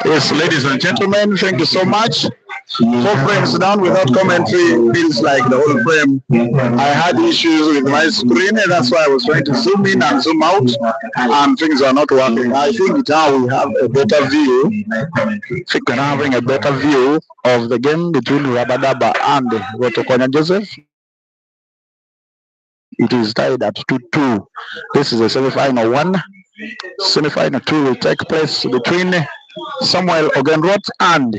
Yes, ladies and gentlemen, thank you so much. 4 frames down without commentary feels like the whole frame. I had issues with my screen, and that's why I was trying to zoom in and zoom out, and things are not working. I think now we have a better view. I think we're having a better view of the game between Rabadaba and Rwotokonya Joseph. It is tied at 2-2. This is a semi-final one. Semi-final 2 will take place between Samuel Ogenrot and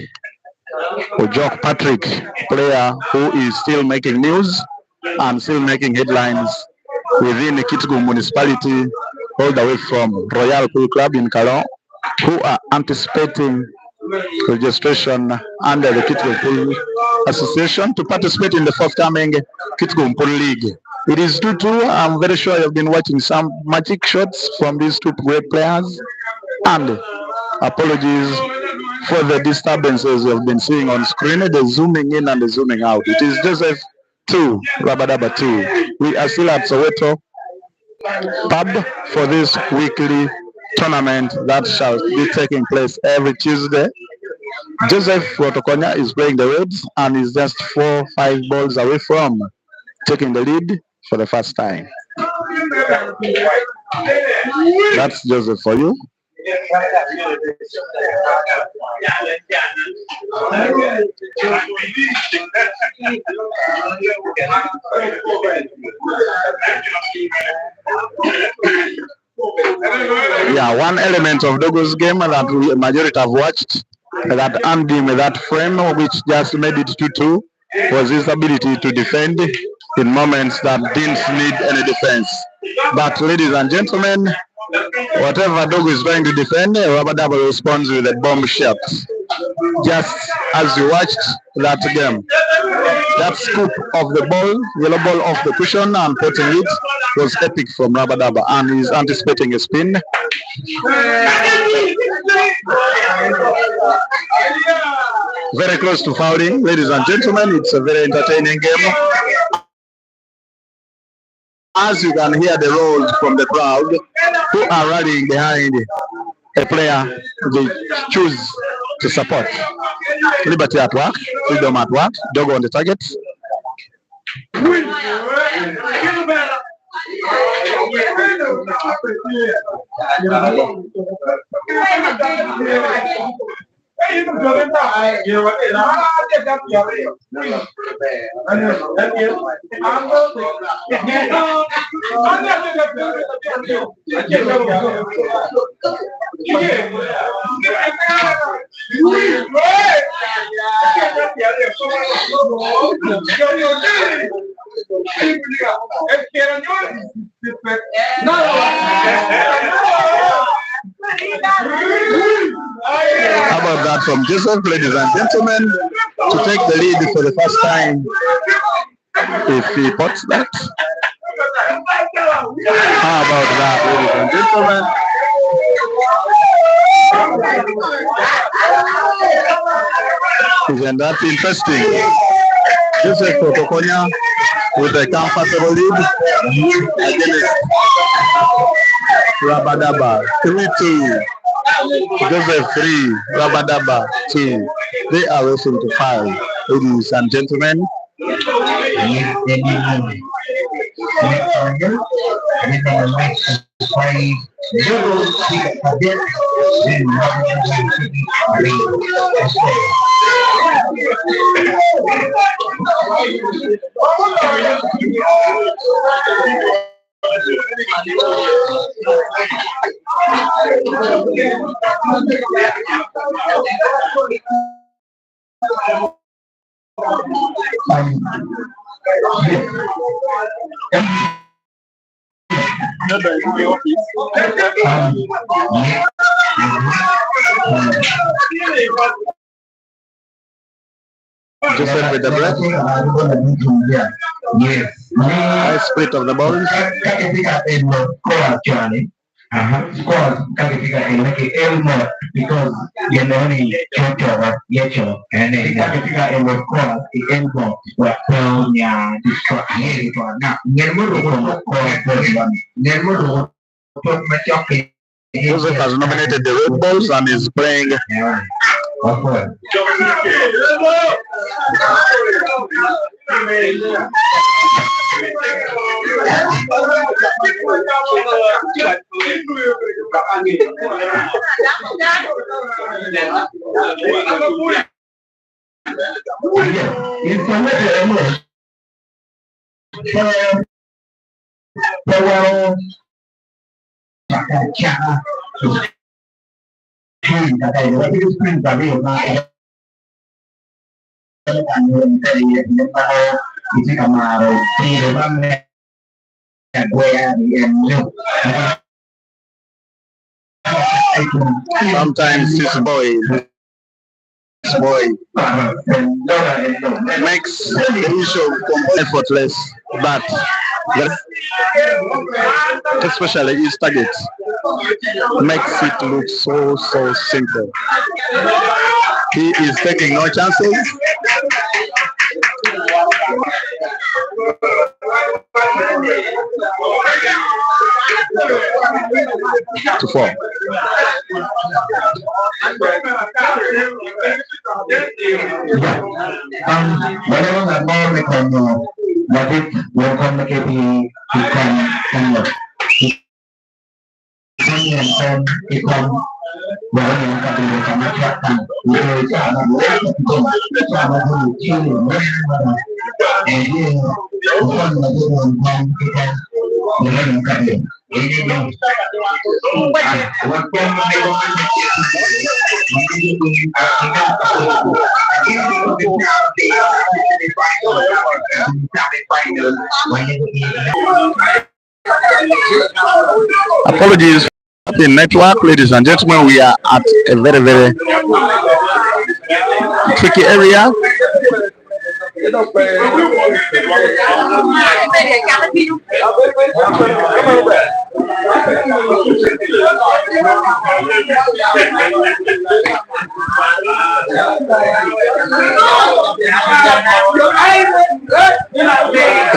Ojok Patrick, player who is still making news and still making headlines within the Kitgum municipality, all the way from Royal Pool Club in Kalon, who are anticipating registration under the Kitgum Pool Association to participate in the forthcoming Kitgum Pool League. It is 2-2. I'm very sure you've been watching some magic shots from these two great players, and apologies for the disturbances you've been seeing on screen, the zooming in and the zooming out. It is Joseph 2, Rabadaba 2. We are still at Soweto pub for this weekly tournament that shall be taking place every Tuesday. Joseph Rwotokonya is playing the Reds and is just 4-5 balls away from taking the lead for the first time. That's Joseph for you. Yeah, one element of Dogo's game that the majority have watched, that earned him that frame, which just made it 2-2, was his ability to defend in moments that didn't need any defense. But ladies and gentlemen, whatever Dogo is trying to defend, Rabadaba responds with a bomb shot. Just as you watched that game, that scoop of the ball, yellow ball off the cushion and putting it was epic from Rabadaba, and he's anticipating a spin. Very close to fouling, ladies and gentlemen. It's a very entertaining game. As you can hear the roars from the crowd who are rallying behind a player they choose to support. Liberty at work, freedom at work, Dogo on the target. How about that from Joseph, ladies and gentlemen, to take the lead for the first time, if he puts that? How about that, ladies and gentlemen? Isn't that interesting? Joseph Rwotokonya with a comfortable lead against Rabadaba 3-2. Joseph 3, Rabadaba 2. They are racing to 5. Ladies and gentlemen. Just said with the breath. Yes. High spirit of the bones. Squad katika elmo because yanoni chocho yecho and katika elmo squad elmo Rwotokonya destroy heri to na nyelmo ro ko nyelmo ro to machoke. Joseph has nominated the Red Bulls and is playing. Yeah. Okay. Sometimes this boy makes the issue effortless, but especially his target makes it look so simple. He is taking no chances. To 4. Whenever I'm more like David will communicate he can ikon wani yang kami masyarakat itu sama ciri jadi bukan lagi dengan kita dengan kami ini yang waktu Apologies for the network, ladies and gentlemen. We are at a very tricky area.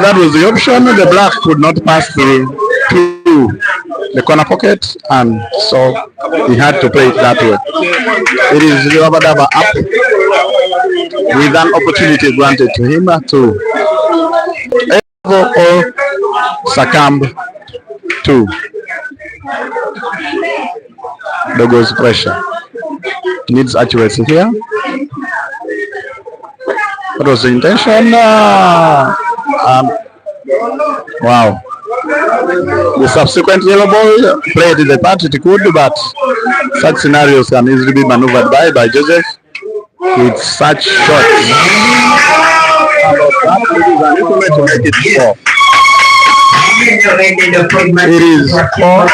That was the option. The black could not pass through to the corner pocket, and so he had to play it that way. It is Rabadaba up with an opportunity granted to him to or succumb to Dogo's pressure. Needs accuracy here. What was the intention? Wow. The subsequent yellow ball played the part it could, but such scenarios can easily be maneuvered by Joseph with such shots. That is an instrument to make it 4. It is 4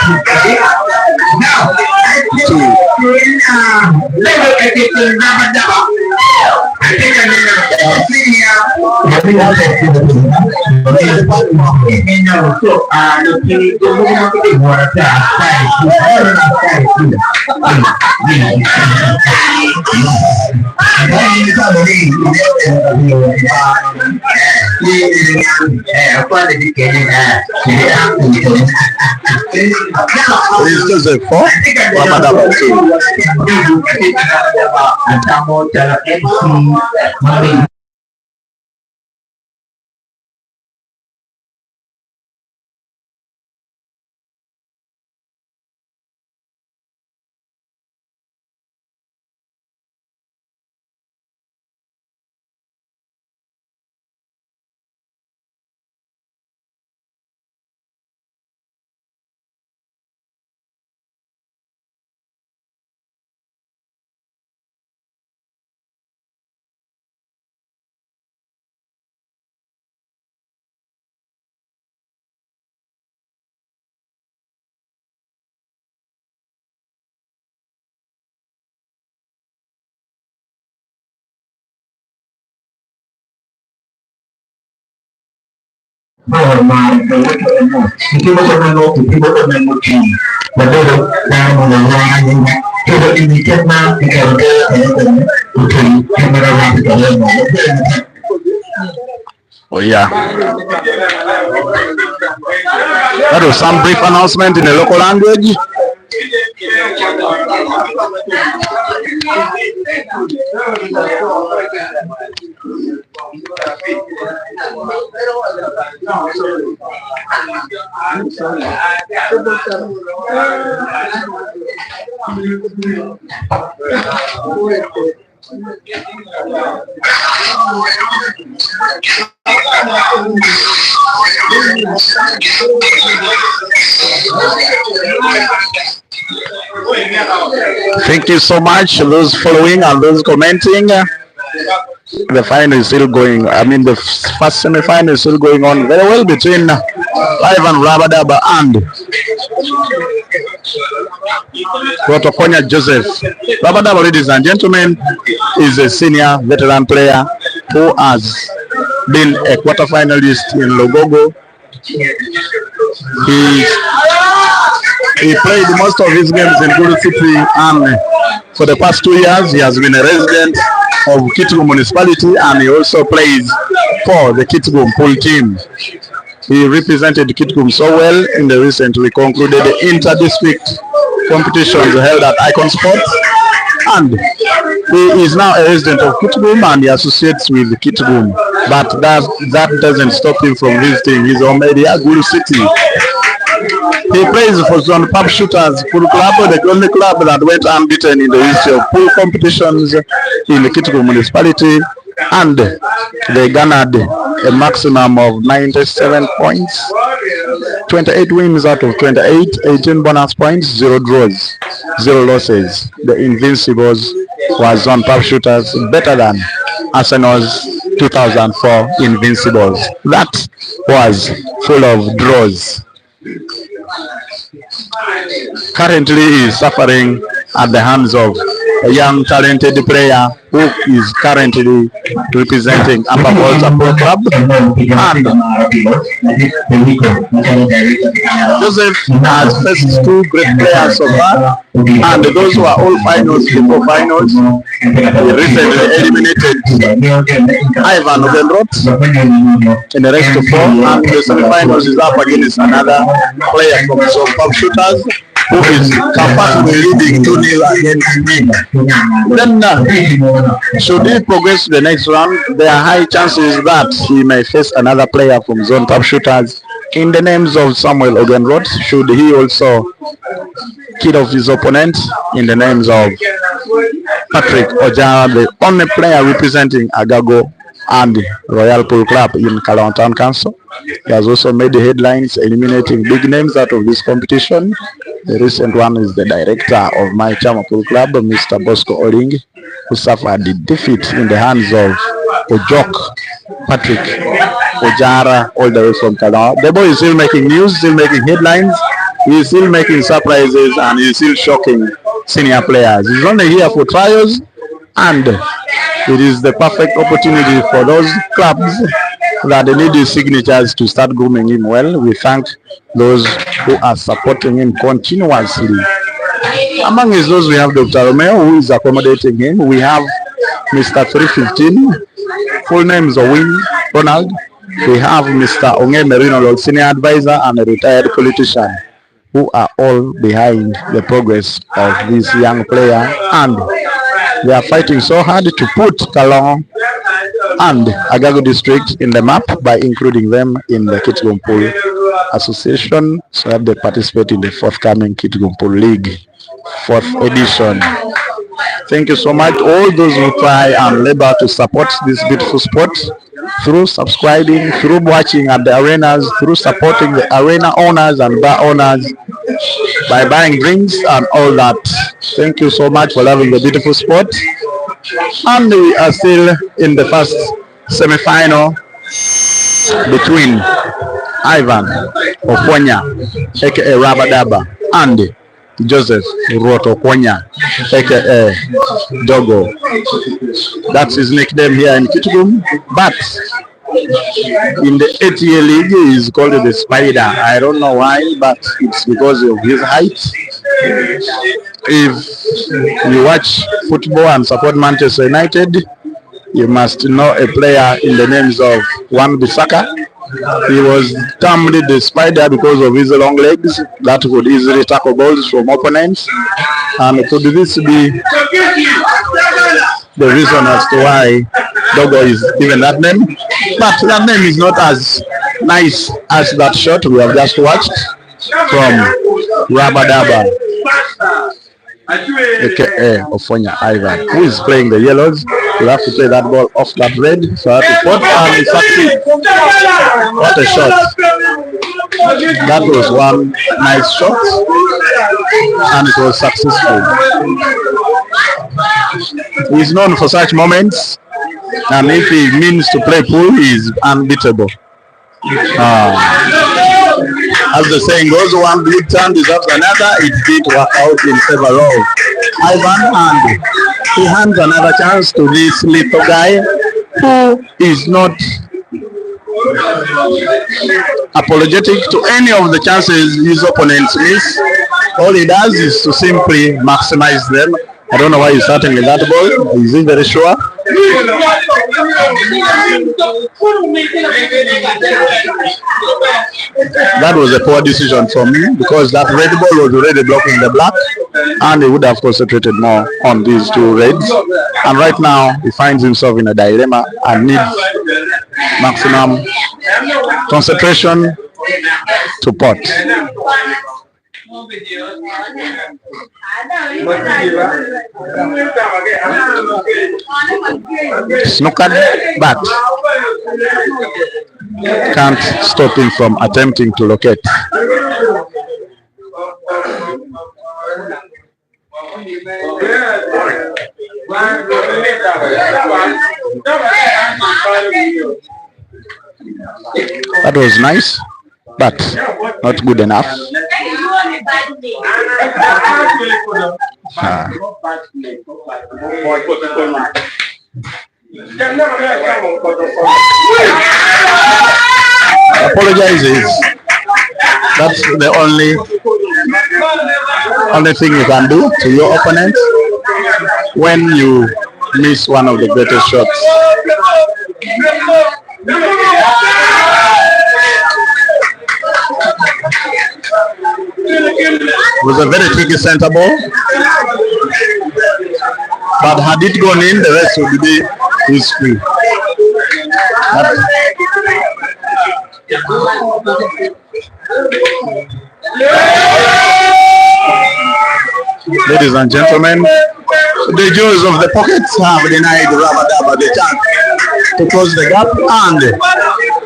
It's Joseph 4, Rabadaba 2. Oh yeah. That was some brief announcement in the local language. Thank you so much, those following and those commenting. The final is still going. I mean, the first semi-final is still going on very well between Ivan Rabadaba and Rwotokonya Joseph. Rabadaba, ladies and gentlemen, is a senior veteran player who has been a quarter-finalist in Logogo. He played most of his games in Gulu City, and for the past 2 years he has been a resident of Kitgum municipality, and he also plays for the Kitgum pool team. He represented Kitgum so well in the recently concluded inter-district competitions held at Icon Sports, and he is now a resident of Kitgum and he associates with Kitgum, but that doesn't stop him from visiting his home area, Gulu City. He plays for Zone Pub Shooters Pool Club, the only club that went unbeaten in the history of pool competitions in the Kitgum municipality, and they garnered a maximum of 97 points, 28 wins out of 28, 18 bonus points, 0 draws, 0 losses. The Invincibles was Zone Pub Shooters, better than Arsenal's 2004 Invincibles. That was full of draws. Currently he is suffering at the hands of a young talented player who is currently representing Upper Volta Pro Club, and Joseph has faced 2 great players so far, and those who are all finals before finals. He recently eliminated Ivan Ogenrot in the rest of 4, and the semi-finals is up against another player from Zone Pub Shooters who is comfortably leading 2-0 against him. Then should he progress to the next round, there are high chances that he may face another player from Zone Pub Shooters in the names of Samuel Ogenrot, should he also kill off his opponent in the names of Patrick Ojara, the only player representing Agago and Royal Pool Club in Kalawang Town Council. He has also made the headlines eliminating big names out of this competition. The recent one is the director of my Chama Pool Club, Mr. Bosco Oling, who suffered the defeat in the hands of Ojok Patrick Ojara, all the way from Kalawang. The boy is still making news, still making headlines. He is still making surprises, and he is still shocking senior players. He's only here for trials, and it is the perfect opportunity for those clubs that they need his signatures to start grooming him well. We thank those who are supporting him continuously. Among those, we have Dr. Romeo, who is accommodating him. We have Mr. 315, full name is Owen Ronald. We have Mr. Onge Merino, senior advisor and a retired politician, who are all behind the progress of this young player, and they are fighting so hard to put Kalawang and Agago district in the map by including them in the Kitgum Pool Association, so that they participate in the forthcoming Kitgum Pool League 4th edition. Thank you so much, all those who try and labor to support this beautiful sport through subscribing, through watching at the arenas, through supporting the arena owners and bar owners by buying drinks and all that. Thank you so much for loving the beautiful sport. And we are still in the first semi-final between Ivan Opwonya, aka Rabadaba, and Joseph Rwotokonya, aka Dogo. That's his nickname here in Kitgum. But In the 8-year league, he's called the Spider. I don't know why, but it's because of his height. If you watch football and support Manchester United, you must know a player in the names of Wan-Bissaka. He was termed the Spider because of his long legs that could easily tackle balls from opponents. And could this be the reason as to why Dogo is given that name? But that name is not as nice as that shot we have just watched from Rabadaba, aka Opwonya Ivan, who is playing the yellows. Will have to play that ball off that red, so I have to put and succeed. What a shot! That was one nice shot, and it was successful. He's known for such moments, and if he means to play pool, he is unbeatable. As the saying goes, one good turn deserves another. It did work out in favor of Ivan, and he hands another chance to this little guy who is not apologetic to any of the chances his opponents miss. All he does is to simply maximize them. I don't know why he's starting with that ball. Is he very sure? That was a poor decision from me because that red ball was already blocking the black, and he would have concentrated more on these two reds. And right now he finds himself in a dilemma and needs maximum concentration to pot. Snookered, but can't stop him from attempting to locate. That was nice, but not good enough. Apologizes. That's the only thing you can do to your opponent when you miss one of the greatest shots. It was a very tricky center ball, but had it gone in, the rest would be history. Ladies and gentlemen, the Jews of the pockets have denied Rabadaba the chance to close the gap, and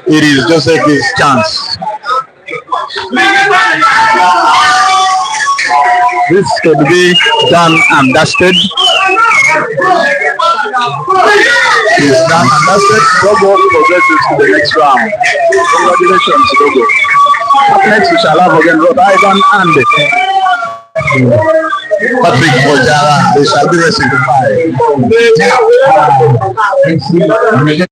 it is Joseph's chance. This could be done and dusted. It's done and dusted. Dogo progresses to the next round. Congratulations, Dogo. Up next we shall have again Rod Ivan and Patrick Bojara. They shall be racing to 5.